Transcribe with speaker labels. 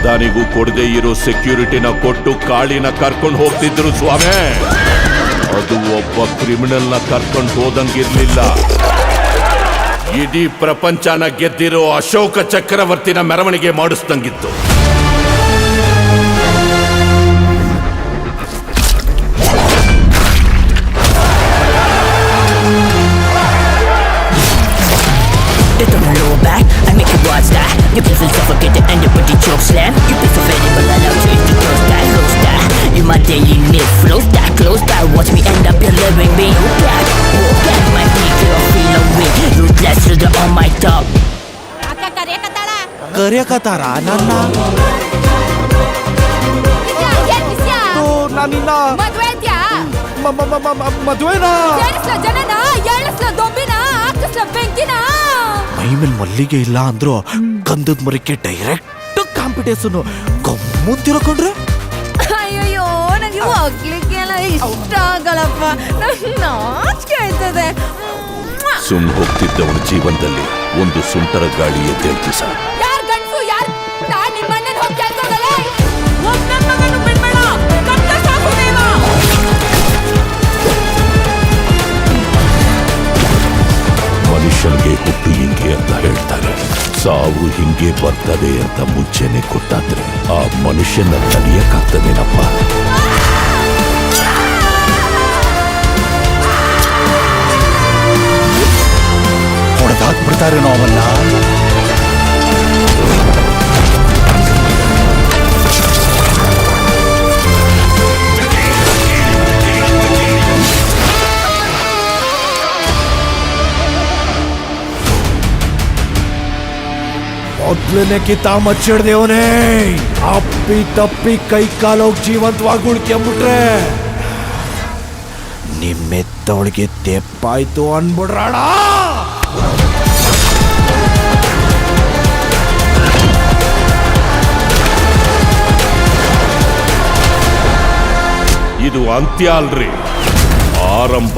Speaker 1: ಪ್ರಧಾನಿಗೂ ಕೊಡದೇ ಇರೋ ಸೆಕ್ಯೂರಿಟಿನ ಕೊಟ್ಟು ಕಾಳಿನ ಕರ್ಕೊಂಡು ಹೋಗ್ತಿದ್ರು ಸ್ವಾಮಿ. ಅದು ಒಬ್ಬ ಕ್ರಿಮಿನಲ್ನ ಕರ್ಕೊಂಡು ಹೋದಂಗಿರ್ಲಿಲ್ಲ, ಇಡೀ ಪ್ರಪಂಚನ ಗೆದ್ದಿರೋ ಅಶೋಕ ಚಕ್ರವರ್ತಿನ ಮೆರವಣಿಗೆ ಮಾಡಿಸ್ದಂಗಿತ್ತು.
Speaker 2: You play for suffocate and you put the choke slam. You play for fading but I love to eat the close that. You my daily need flows that close that. Watch me end up you're living me. Walk back my peak you feel away. Ruthless to the on my top.
Speaker 3: ಕರೆಯಕತ್ತಾರ ನನ್ನ ನಾನಿನ್ನ ಮದುವೆನಾ ಮೈ ಮೇಲೆ ಮಲ್ಲಿಗೆ ಇಲ್ಲ ಅಂದ್ರು ಗಂಧದ ಮರಕ್ಕೆ direct competition gum ತಿಳ್ಕೊಂಡ್ರೆ.
Speaker 4: ಅಯ್ಯೋ ನನಗೆ ಹೋಗ್ಲಿಕ್ಕೆಲ್ಲ ಇಷ್ಟ ಆಗಲ್ಲಪ್ಪ, ನಾಚಿಕೆ ಆಯ್ತದೆ.
Speaker 1: ಸುಮ್ ಹೋಗ್ತಿದ್ದವನ ಜೀವನದಲ್ಲಿ ಒಂದು ಸುಂಟರ ಗಾಳಿ ಎದ್ದೇಳ್ತಿ ಸರ್.
Speaker 4: ಯಾರ್ ಗಂಡ್ಸು ಯಾರ್ ನಿಮ್ಮಣ್ಣನ ಹೋಗಿ ಕೇಳ್ಕೊಂಡಲ್ಲ.
Speaker 1: ಮನುಷ್ಯನಿಗೆ ಹುಟ್ಟು ಹಿಂಗೆ ಅಂತ ಹೇಳ್ತಾರೆ, ಸಾವು ಹಿಂಗೆ ಬರ್ತದೆ ಅಂತ ಮುಂಚೆನೆ ಗೊತ್ತಾದ್ರೆ ಆ ಮನುಷ್ಯನ ತಡೆಯಕ್ಕಾಗ್ತದೇನಪ್ಪ.
Speaker 3: ಹೊಡೆದಾಕ್ಬಿಡ್ತಾರೇನೋ ಅವನ್ನ. ಮೊದ್ಲನೇ ಕಿತ್ತ ಮಚ್ಚಿಡ್ದೇವನೇ, ಅಪ್ಪಿ ತಪ್ಪಿ ಕೈ ಕಾಲೋಗಿ ಜೀವಂತವಾಗಿ ಉಳ್ಕೊಂಬಿಟ್ರೆ ನಿಮ್ಮೆತ್ತವಳಿಗೆ ತೆಪ್ಪಾಯ್ತು ಅನ್ಬಿಡ್ರಾಣ.
Speaker 1: ಇದು ಅಂತ್ಯ ಅಲ್ರಿ, ಆರಂಭ.